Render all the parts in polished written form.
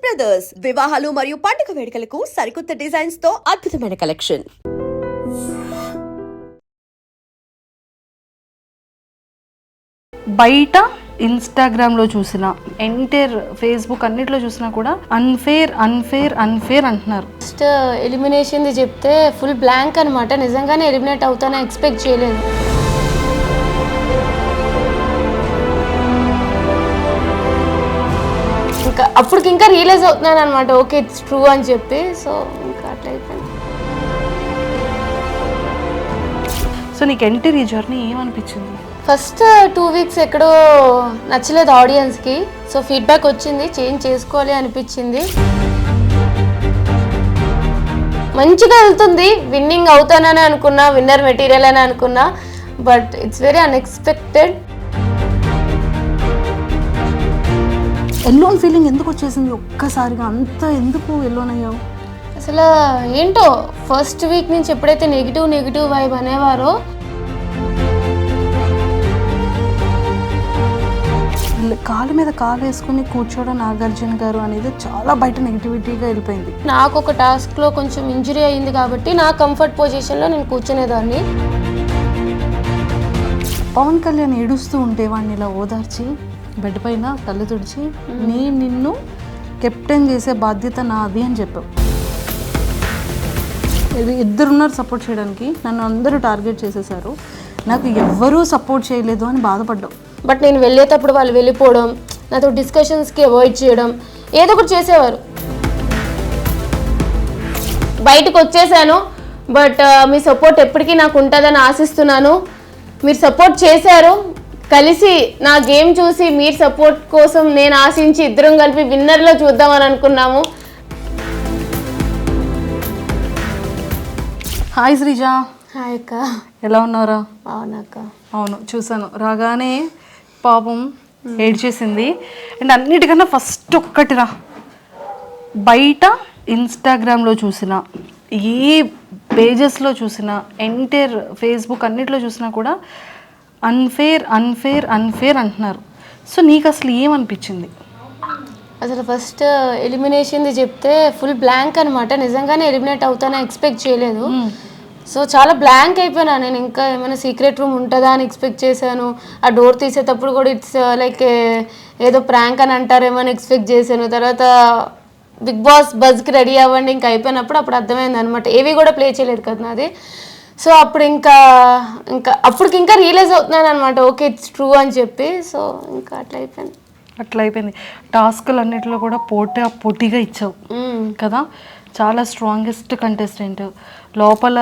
Brothers వివాహాలు మరియు పండుగ వేడుకలకు సరికొత్త డిజైన్స్ తో అద్భుతమైన కలెక్షన్. బయట ఇన్స్టాగ్రామ్లో చూసిన ఎంటైర్ ఫేస్బుక్ అన్నిట్లో చూసినా కూడా అన్ఫేర్ అన్ఫేర్ అన్ఫేర్ అంటున్నారు. ఫస్ట్ ఎలిమినేషన్ది చెప్తే ఫుల్ బ్లాంక్ అనమాట. నిజంగానే ఎలిమినేట్ అవుతానని ఎక్స్పెక్ట్ చేయలేదు. ఇంకా అప్పటికి ఇంకా రియలైజ్ అవుతున్నాను అనమాట, ఓకే ఇట్స్ ట్రూ అని చెప్పి. సో ఇంకా అట్లా అయిపోయింది. సో నీకు ఎంటర్ ఈ జర్నీ ఏమనిపించింది? ఫస్ట్ 2 వీక్స్ ఎక్కడో నచ్చలేదు ఆడియన్స్కి. సో ఫీడ్బ్యాక్ వచ్చింది, చేంజ్ చేసుకోవాలి అనిపించింది. మంచిగా వెళ్తుంది, విన్నింగ్ అవుతానని అనుకున్నా, విన్నర్ మెటీరియల్ అని అనుకున్నా. But it's very unexpected. Alone feeling ఎందుకు వచ్చేసింది ఒక్కసారిగా? అంత ఎందుకు ఎల్లోన్ అయ్యావు? అసలు ఏంటో ఫస్ట్ వీక్ నుంచి ఎప్పుడైతే నెగిటివ్ వైబ్ అనేవారో కాలు మీద కాలు వేసుకుని కూర్చోవడం నాగార్జున గారు అనేది చాలా బయట నెగిటివిటీగా వెళ్ళిపోయింది. నాకు ఒక టాస్క్లో కొంచెం ఇంజరీ అయ్యింది కాబట్టి నా కంఫర్ట్ పొజిషన్లో నేను కూర్చునేదాన్ని. పవన్ కళ్యాణ్ ఏడుస్తూ ఉంటే వాడిని ఇలా ఓదార్చి బెడ్ పైన కళ్ళు తుడిచి నిన్ను కెప్టెన్ చేసే బాధ్యత నాది అని చెప్పావు. ఇద్దరున్నారు సపోర్ట్ చేయడానికి, నన్ను అందరూ టార్గెట్ చేసేసారు, నాకు ఎవ్వరూ సపోర్ట్ చేయలేదు అని బాధపడ్డావు. బట్ నేను వెళ్ళేటప్పుడు వాళ్ళు వెళ్ళిపోవడం, నాతో డిస్కషన్స్కి అవాయిడ్ చేయడం, ఏదో ఒకటి చేసేవారు. బయటకు వచ్చేసాను, బట్ మీ సపోర్ట్ ఎప్పటికీ నాకు ఉంటుందని ఆశిస్తున్నాను. మీరు సపోర్ట్ చేశారు, కలిసి నా గేమ్ చూసి మీరు సపోర్ట్ కోసం నేను ఆశించి ఇద్దరం కలిపి విన్నర్లో చూద్దామని అనుకున్నాము. హాయ్ శ్రీజ. హాయ్ అక్క, ఎలా ఉన్నారా? అవునక్క. అవును, చూసాను. రాగానే పాపం ఏడ్చేసింది. అండ్ అన్నిటికన్నా ఫస్ట్ ఒక్కటిరా, బయట ఇన్స్టాగ్రామ్లో చూసిన, ఏ పేజెస్లో చూసినా, ఎంటైర్ ఫేస్బుక్ అన్నిట్లో చూసినా కూడా అన్ఫేర్ అన్ఫేర్ అన్ఫేర్ అంటున్నారు. సో నీకు అసలు ఏమనిపించింది? అసలు ఫస్ట్ ఎలిమినేషన్ది చెప్తే ఫుల్ బ్లాంక్ అనమాట. నిజంగానే ఎలిమినేట్ అవుతానని ఎక్స్పెక్ట్ చేయలేదు. సో చాలా బ్లాంక్ అయిపోయినా నేను. ఇంకా ఏమైనా సీక్రెట్ రూమ్ ఉంటుందా అని ఎక్స్పెక్ట్ చేశాను. ఆ డోర్ తీసేటప్పుడు కూడా ఇట్స్ లైక్ ఏదో ప్రాంక్ అని అంటారేమో అని ఎక్స్పెక్ట్ చేశాను. తర్వాత బిగ్ బాస్ బజ్కి రెడీ అవ్వండి ఇంకా అయిపోయినప్పుడు అప్పుడు అర్థమైంది అనమాట. ఏవి కూడా ప్లే చేయలేదు కదా నాది. సో అప్పుడు ఇంకా అప్పటికి ఇంకా రియలైజ్ అవుతున్నాను అనమాట, ఓకే ఇట్స్ ట్రూ అని చెప్పి. సో ఇంకా అట్లా అయిపోయింది. టాస్కులు అన్నిటిలో కూడా పోటీగా ఇచ్చావు కదా. చాలా స్ట్రాంగెస్ట్ కంటెస్టెంట్ లోపల.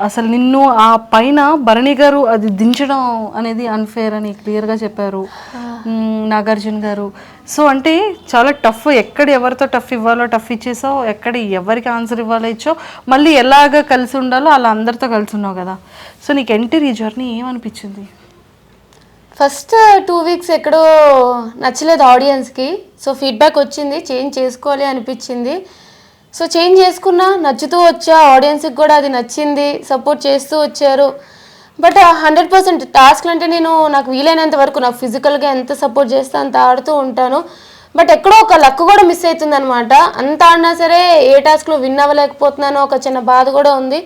అసలు నిన్ను ఆ పైన భరణి గారు అది దించడం అనేది అన్ఫేర్ అని క్లియర్గా చెప్పారు నాగార్జున గారు. సో అంటే చాలా టఫ్, ఎక్కడ ఎవరితో టఫ్ ఇవ్వాలో టఫ్ ఇచ్చేసావు, ఎక్కడ ఎవరికి ఆన్సర్ ఇవ్వాలో ఇచ్చావు, మళ్ళీ ఎలాగ కలిసి ఉండాలో అలా అందరితో కలిసి ఉన్నావు కదా. సో నీకు ఎంటర్ ఈ జర్నీ ఏమనిపించింది? ఫస్ట్ 2 వీక్స్ ఎక్కడో నచ్చలేదు ఆడియన్స్కి. సో ఫీడ్బ్యాక్ వచ్చింది, చేంజ్ చేసుకోవాలి అనిపించింది. సో చేంజ్ చేసుకున్నా, నచ్చుతూ వచ్చా, ఆడియన్స్కి కూడా అది నచ్చింది, సపోర్ట్ చేస్తూ వచ్చారు. బట్ 100% టాస్క్లు అంటే నాకు వీలైనంత వరకు నాకు ఫిజికల్గా ఎంత సపోర్ట్ చేస్తే అంత ఆడుతూ ఉంటాను. బట్ ఎక్కడో ఒక లక్ కూడా మిస్ అవుతుంది అనమాట. అంత ఆడినా సరే ఏ టాస్క్లో విన్ అవ్వలేకపోతున్నానో ఒక చిన్న బాధ కూడా ఉంది.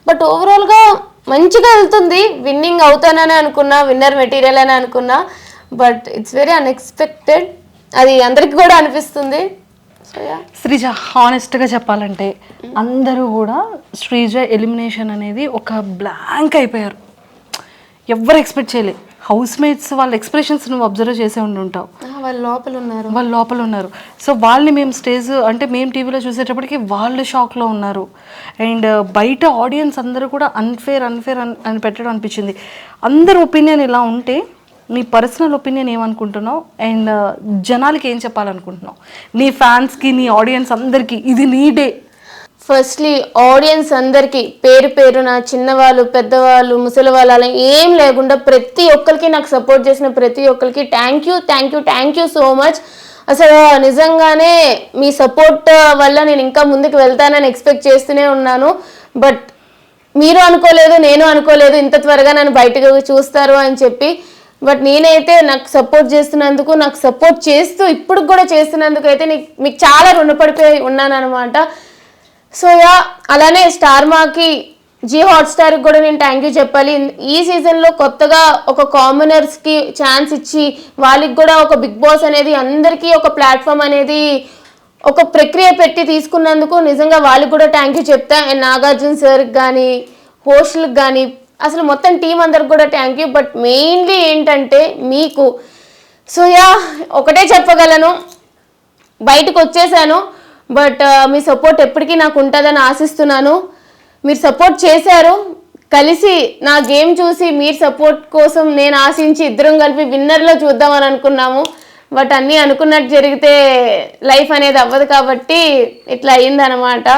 బట్ ఓవరాల్గా మంచిగా వెళ్తుంది, విన్నింగ్ అవుతానని అనుకున్నా, విన్నర్ మెటీరియల్ అని అనుకున్నా. బట్ ఇట్స్ వెరీ అన్ఎక్స్పెక్టెడ్, అది అందరికి కూడా అనిపిస్తుంది. శ్రీజ, హానెస్ట్గా చెప్పాలంటే అందరూ కూడా శ్రీజ ఎలిమినేషన్ అనేది ఒక బ్లాంక్ అయిపోయారు. ఎవరు ఎక్స్పెక్ట్ చేయలే. హౌస్ మేట్స్ వాళ్ళ ఎక్స్ప్రెషన్స్ నువ్వు అబ్జర్వ్ చేసే ఉంటావు. వాళ్ళు లోపల ఉన్నారు. సో వాళ్ళని మేము మేము టీవీలో చూసేటప్పటికి వాళ్ళు షాక్లో ఉన్నారు. అండ్ బయట ఆడియన్స్ అందరూ కూడా అన్ఫేర్ అని పెట్టడం అనిపించింది. అందరి ఒపీనియన్ ఇలా ఉంటే నీ పర్సనల్ ఒపీనియన్ ఏమనుకుంటున్నావు? అండ్ జనాలకి ఏం చెప్పాలనుకుంటున్నావు? నీ ఫ్యాన్స్కి, నీ ఆడియన్స్ అందరికీ ఇది నీ డే. ఫస్ట్లీ ఆడియన్స్ అందరికీ పేరున చిన్నవాళ్ళు, పెద్దవాళ్ళు, ముసలి వాళ్ళు అలా ఏం లేకుండా ప్రతి ఒక్కరికి, నాకు సపోర్ట్ చేసిన ప్రతి ఒక్కరికి థ్యాంక్ యూ సో మచ్. అసలు నిజంగానే మీ సపోర్ట్ వల్ల నేను ఇంకా ముందుకు వెళ్తానని ఎక్స్పెక్ట్ చేస్తూనే ఉన్నాను. బట్ మీరు అనుకోలేదు, నేను అనుకోలేదు ఇంత త్వరగా నన్ను బయటకు చూస్తారు అని చెప్పి. బట్ నేనైతే నాకు సపోర్ట్ చేస్తున్నందుకు, నాకు సపోర్ట్ చేస్తూ ఇప్పుడు కూడా చేస్తున్నందుకు అయితే మీకు చాలా రుణపడిపోయి ఉన్నాను అనమాట. సో యా, అలానే స్టార్ మాకి జీ హాట్స్టార్కి కూడా నేను థ్యాంక్ యూ చెప్పాలి. ఈ సీజన్లో కొత్తగా ఒక కామనర్స్కి ఛాన్స్ ఇచ్చి వాళ్ళకి కూడా ఒక బిగ్ బాస్ అనేది అందరికీ ఒక ప్లాట్ఫామ్ అనేది ఒక ప్రక్రియ పెట్టి తీసుకున్నందుకు నిజంగా వాళ్ళకి కూడా థ్యాంక్ యూ చెప్తా. అండ్ నాగార్జున సార్కి కానీ, హోస్ట్లకు కానీ, అసలు మొత్తం టీం అందరికి కూడా థ్యాంక్ యూ. బట్ మెయిన్లీ ఏంటంటే మీకు, సో యా ఒకటే చెప్పగలను, బయటకు వచ్చేసాను. బట్ మీ సపోర్ట్ ఎప్పటికీ నాకు ఉంటుందని ఆశిస్తున్నాను. మీరు సపోర్ట్ చేశారు, కలిసి నా గేమ్ చూసి మీరు సపోర్ట్ కోసం నేను ఆశించి ఇద్దరం కలిపి విన్నర్లో చూద్దామని అనుకున్నాము. బట్ అన్నీ అనుకున్నట్టు జరిగితే లైఫ్ అనేది అవ్వదు కాబట్టి ఇట్లా అయ్యిందనమాట.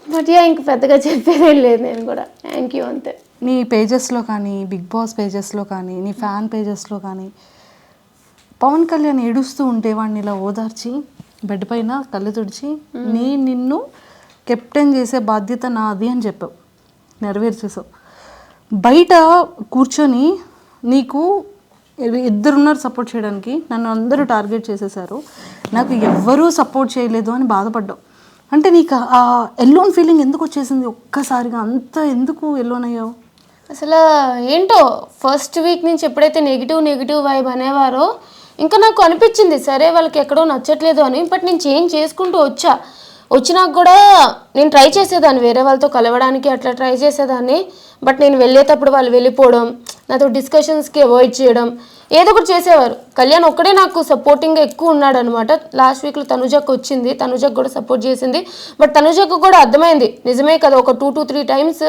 బట్ యా ఇంక పెద్దగా చెప్పేదేం లేదు, నేను కూడా థ్యాంక్ యూ అంతే. నీ పేజెస్లో కానీ, బిగ్ బాస్ పేజెస్లో కానీ, నీ ఫ్యాన్ పేజెస్లో కానీ పవన్ కళ్యాణ్ ఏడుస్తూ ఉంటే వాడిని ఇలా ఓదార్చి బెడ్ పైన కళ్ళు తుడిచి నిన్ను కెప్టెన్ చేసే బాధ్యత నాది అని చెప్పావు, నెరవేర్చేసావు. బయట కూర్చొని నీకు ఇద్దరున్నారు సపోర్ట్ చేయడానికి, నన్ను అందరూ టార్గెట్ చేసేసారు, నాకు ఎవ్వరూ సపోర్ట్ చేయలేదు అని బాధపడ్డావు. అంటే నీకు ఆ ఎల్లోన్ ఫీలింగ్ ఎందుకు వచ్చేసింది ఒక్కసారిగా? అంత ఎందుకు ఎల్లోన్ అయ్యావు? అసలు ఏంటో ఫస్ట్ వీక్ నుంచి ఎప్పుడైతే నెగిటివ్ వైబ్ అనేవారో ఇంకా నాకు అనిపించింది సరే వాళ్ళకి ఎక్కడో నచ్చట్లేదు అని. బట్ నేను చేంజ్ చేసుకుంటూ వచ్చినాక కూడా నేను ట్రై చేసేదాన్ని వేరే వాళ్ళతో కలవడానికి, అట్లా ట్రై చేసేదాన్ని. బట్ నేను వెళ్ళేటప్పుడు వాళ్ళు వెళ్ళిపోవడం, నాతో డిస్కషన్స్కి అవాయిడ్ చేయడం, ఏదో ఒకటి చేసేవారు. కళ్యాణ్ ఒక్కడే నాకు సపోర్టింగ్గా ఎక్కువ ఉన్నాడు అనమాట. లాస్ట్ వీక్లో తనుజకు వచ్చింది, తనుజకు కూడా సపోర్ట్ చేసింది. బట్ తనుజకు కూడా అర్థమైంది నిజమే కదా, ఒక 2 to 3 times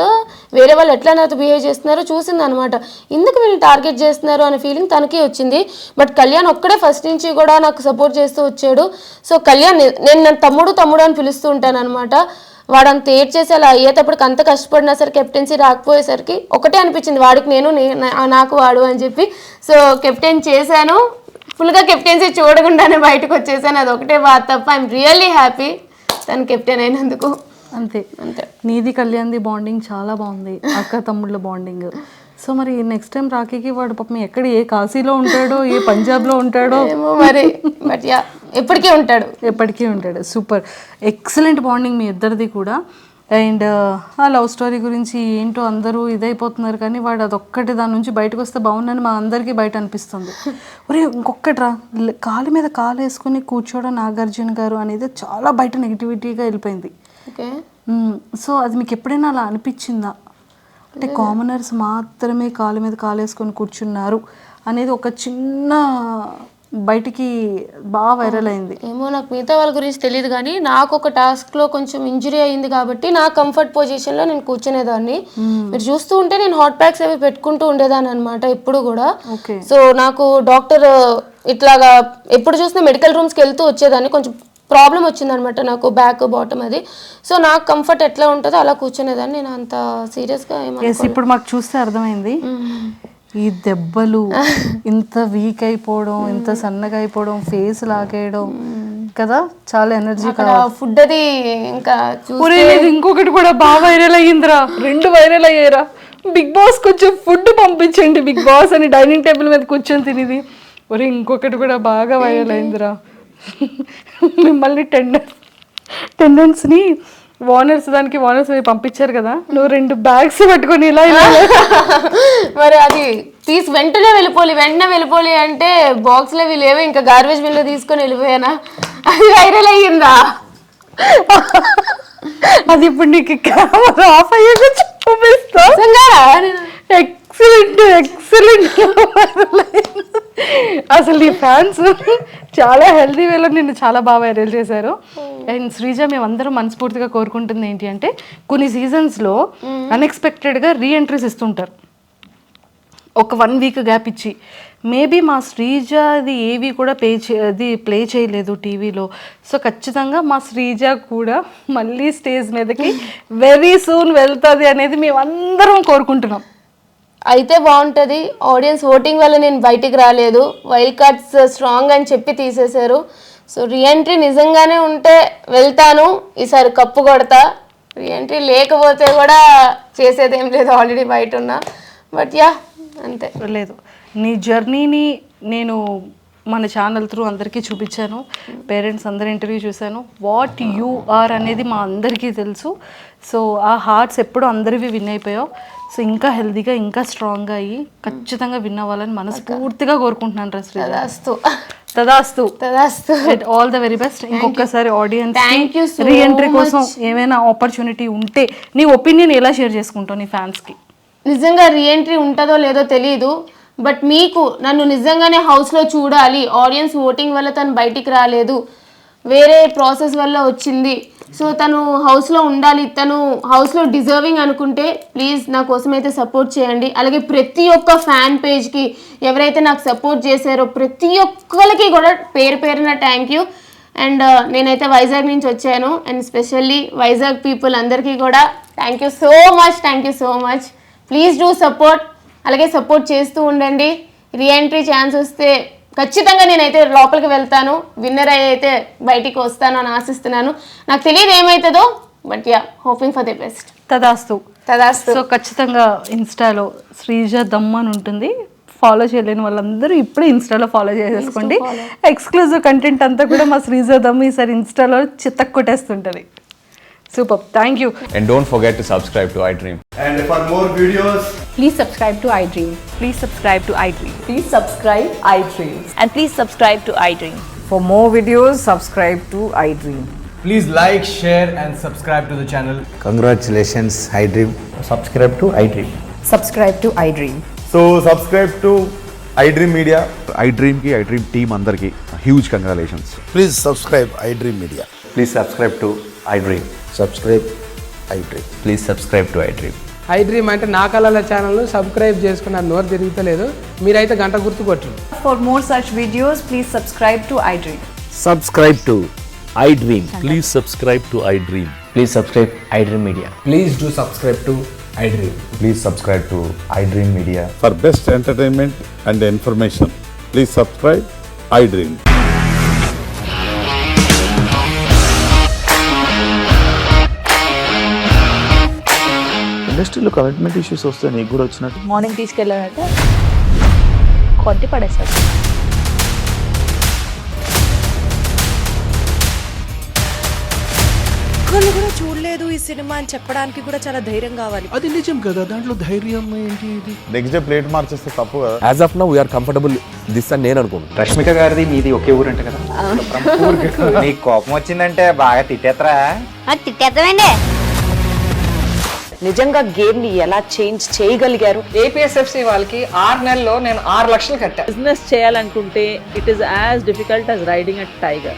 వేరే వాళ్ళు ఎట్లా నాతో బిహేవ్ చేస్తున్నారో చూసింది అనమాట. ఎందుకు వీళ్ళు టార్గెట్ చేస్తున్నారు అనే ఫీలింగ్ తనకే వచ్చింది. బట్ కళ్యాణ్ ఒక్కడే ఫస్ట్ నుంచి కూడా నాకు సపోర్ట్ చేస్తూ వచ్చాడు. సో కళ్యాణ్, నేను నన్ను తమ్ముడు అని పిలుస్తూ ఉంటాను అనమాట. వాడంత ఏడ్ చేసి అలా అయ్యేటప్పటికి అంత కష్టపడినా సరే కెప్టెన్సీ రాకపోయేసరికి ఒకటే అనిపించింది, వాడికి నేను నాకు వాడు అని చెప్పి. సో కెప్టెన్ చేశాను, ఫుల్గా కెప్టెన్సీ చూడకుండానే బయటకు వచ్చేసాను. అది ఒకటే బాధ తప్ప ఐఎమ్ రియల్లీ హ్యాపీ తను కెప్టెన్ అయినందుకు. అంతే. నీది కళ్యాణ్ది బాండింగ్ చాలా బాగుంది, అక్క తమ్ముళ్ళ బాండింగ్. సో మరి నెక్స్ట్ టైం రాఖీకి వాడు పాపం ఎక్కడ, ఏ కాశీలో ఉంటాడో, ఏ పంజాబ్లో ఉంటాడో ఏమో మరి. బట్ యా ఎప్పటికీ ఉంటాడు. సూపర్, ఎక్సలెంట్ బాండింగ్ మీ ఇద్దరిది కూడా. అండ్ ఆ లవ్ స్టోరీ గురించి ఏంటో అందరూ ఇదైపోతున్నారు, కానీ వాడు అదొక్కటి దాని నుంచి బయటకు వస్తే బాగుందని మా అందరికీ బయట అనిపిస్తుంది. ఒరే ఇంకొక్కట్రా, కాలు మీద కాలు వేసుకుని కూర్చోవడం నాగార్జున గారు అనేది చాలా బయట నెగిటివిటీగా వెళ్ళిపోయింది. ఓకే, సో అది మీకు ఎప్పుడైనా అలా అనిపించిందా? అంటే కామనర్స్ మాత్రమే కాలు మీద కాలు వేసుకొని కూర్చున్నారు అనేది ఒక చిన్న బయటికి బాగా వైరల్ అయింది. ఏమో నాకు మిగతా వాళ్ళ గురించి తెలియదు, కానీ నాకు ఒక టాస్క్లో కొంచెం ఇంజరీ అయింది కాబట్టి నా కంఫర్ట్ పొజిషన్లో నేను కూర్చునేదాన్ని. మీరు చూస్తూ ఉంటే నేను హాట్ ప్యాక్స్ అవి పెట్టుకుంటూ ఉండేదాన్ని అనమాట ఎప్పుడు కూడా. సో నాకు డాక్టర్ ఇట్లాగా ఎప్పుడు చూసినా మెడికల్ రూమ్స్కి వెళ్తూ వచ్చేదాన్ని. కొంచెం ప్రాబ్లం వచ్చిందనమాట నాకు, బ్యాక్ బాటమ్ అది. సో నాకు కంఫర్ట్ ఎట్లా ఉంటుందో అలా కూర్చునేదాన్ని. నేను అంత సీరియస్గా ఇప్పుడు మాకు చూస్తే అర్థమైంది, ఈ దెబ్బలు, ఇంత వీక్ అయిపోవడం, ఇంత సన్నగా అయిపోవడం, ఫేస్ లాగేయడం కదా, చాలా ఎనర్జీ కావాలి. ఫుడ్ అది ఇంకా ఇంకొకటి కూడా బాగా వైరల్ అయ్యిందిరా, 2 వైరల్ అయ్యారా. బిగ్ బాస్ కొంచెం ఫుడ్ పంపించండి బిగ్ బాస్ అని డైనింగ్ టేబుల్ మీద కూర్చొని తినేది. ఒరే ఇంకొకటి కూడా బాగా వైరల్ అయిందిరా, మిమ్మల్ని టెండెన్స్ని ఓనర్స్ పంపించారు కదా, నువ్వు 2 bags పట్టుకొని ఇలా మరి అది తీసి వెంటనే వెళ్ళిపోలి అంటే బాక్స్లో అవి లేవు, ఇంకా గార్బేజ్ బిన్లో తీసుకొని వెళ్ళిపోయానా, అది వైరల్ అయ్యిందా? అది ఇప్పుడు నీకు కెమెరా ఆఫ్ అయ్యాక చూపిస్తా. ఎక్సలెంట్ అసలు ఈ ఫ్యాన్స్ చాలా హెల్దీ వేలో నిన్ను చాలా బాగా వైరల్ చేశారు. అండ్ శ్రీజ, మేమందరం మనస్ఫూర్తిగా కోరుకుంటుంది ఏంటి అంటే, కొన్ని సీజన్స్లో అన్ఎక్స్పెక్టెడ్గా రీఎంట్రీస్ ఇస్తుంటారు, ఒక 1 week గ్యాప్ ఇచ్చి. మేబీ మా శ్రీజ అది ఏవి కూడా ప్లే చేయలేదు టీవీలో. సో ఖచ్చితంగా మా శ్రీజ కూడా మళ్ళీ స్టేజ్ మీదకి వెరీ సూన్ వెళ్తుంది అనేది మేమందరం కోరుకుంటున్నాం. అయితే బాగుంటుంది. ఆడియన్స్ ఓటింగ్ వల్ల నేను బయటికి రాలేదు, వైల్డ్ కార్డ్స్ స్ట్రాంగ్ అని చెప్పి తీసేశారు. సో రీఎంట్రీ నిజంగానే ఉంటే వెళ్తాను, ఈసారి కప్పు కొడతా. రీఎంట్రీ లేకపోతే కూడా చేసేదేం లేదు, ఆల్రెడీ బయట ఉన్నా. బట్ యా అంతే. లేదు, నీ జర్నీని నేను మన ఛానల్ త్రూ అందరికీ చూపించాను, పేరెంట్స్ అందరి ఇంటర్వ్యూ చూశాను. వాట్ యు ఆర్ అనేది మా అందరికీ తెలుసు. సో ఆ హార్ట్స్ ఎప్పుడు అందరివి విన్ అయిపోయావు. సో ఇంకా హెల్తీగా ఇంకా స్ట్రాంగ్గా అయ్యి ఖచ్చితంగా విన్ అవ్వాలని మనస్ఫూర్తిగా కోరుకుంటున్నాను రా శ్రీ. తదాస్తు ఆల్ ద వెరీ బెస్ట్. ఇంకొకసారి ఆడియన్స్ రీఎంట్రీ కోసం ఏమైనా ఆపర్చునిటీ ఉంటే నీ ఒపీనియన్ ఎలా షేర్ చేసుకుంటావు నీ ఫ్యాన్స్కి? నిజంగా రీఎంట్రీ ఉంటుందో లేదో తెలియదు, బట్ మీకు నన్ను నిజంగానే హౌస్లో చూడాలి, ఆడియన్స్ ఓటింగ్ వల్ల తను బయటికి రాలేదు, వేరే ప్రాసెస్ వల్ల వచ్చింది, సో తను హౌస్లో ఉండాలి, తను హౌస్లో డిజర్వింగ్ అనుకుంటే ప్లీజ్ నా కోసం అయితే సపోర్ట్ చేయండి. అలాగే ప్రతి ఒక్క ఫ్యాన్ పేజ్కి ఎవరైతే నాకు సపోర్ట్ చేశారో ప్రతి ఒక్కరికి కూడా పేరు పేరున థ్యాంక్ యూ. అండ్ నేనైతే వైజాగ్ నుంచి వచ్చాను, అండ్ స్పెషల్లీ వైజాగ్ పీపుల్ అందరికీ కూడా thank you so much. Please do support. అలాగే సపోర్ట్ చేస్తూ ఉండండి. రీఎంట్రీ ఛాన్స్ వస్తే ఖచ్చితంగా నేనైతే లోపలికి వెళ్తాను, విన్నర్ అయితే బయటికి వస్తాను అని ఆశిస్తున్నాను. నాకు తెలియదు ఏమవుతుందో, but yeah hoping for the best. తదాస్తు. సో ఖచ్చితంగా ఇన్స్టాలో శ్రీజ దమ్ అని ఉంటుంది. ఫాలో చేయలేని వాళ్ళందరూ ఇప్పుడే ఇన్స్టాలో ఫాలో చేసేసుకోండి. ఎక్స్క్లూజివ్ కంటెంట్ అంతా కూడా మా శ్రీజ దమ్ ఈసారి ఇన్స్టాలో చిత్తకు కొట్టేస్తుంటుంది. Super. Thank you. And don't forget to subscribe to iDream. And for more videos, please subscribe to iDream. Please subscribe to iDream. Please subscribe iDream. And please subscribe to iDream. For more videos, subscribe to iDream. please like, share and subscribe to the channel. Congratulations, iDream. Subscribe to iDream. Subscribe to iDream. So subscribe to iDream Media. iDream ki iDream team andarki huge congratulations. Please subscribe iDream Media. Please subscribe to iDream. Subscribe iDream. Please subscribe to iDream. iDream అంటే నా కళల ఛానల్ను subscribe చేసుకున్న నోరు తిరుగుతలేదు, మీరైతే గంట గుర్తు కొట్టండి. For more such videos, please subscribe to iDream. Subscribe to iDream. Please subscribe to iDream. Please subscribe iDream Media. Please do subscribe to iDream. Please subscribe to iDream Media. For best entertainment and information, please subscribe iDream. ఇండస్ట్రీలో commitment issues వస్తే నీకు కూడా వచ్చినట్టు morning తీసుకెళ్ళారంటే కొట్టి పడేస్తారు. ఒక్కళ్ళు కూడా చూడలేదు ఈ సినిమా అని చెప్పడానికి కూడా చాలా ధైర్యం కావాలి. అది నిజం కదా, దాంట్లో ధైర్యం ఏంటి? ఇది నెక్స్ట్ డే ప్లేట్ మార్చేస్తే తప్పు కదా. As of now, we are comfortable this అని నేను అనుకుంటున్నాను. రష్మిక గారిది మీది ఒకే ఊరంట కదా? నీకు కోపం వచ్చిందంటే బాగా తిట్టేత్తరా? తిట్టేద్దామండి. నిజంగా గేమ్ ని ఎలా చేంజ్ చేయగలిగారు? ఏపీఎస్ఎఫ్సి వాళ్ళకి 6 నెలల్లో నేను 6 లక్షలు కట్టా. బిజినెస్ చేయాలనుకుంటే it is as difficult as riding a tiger.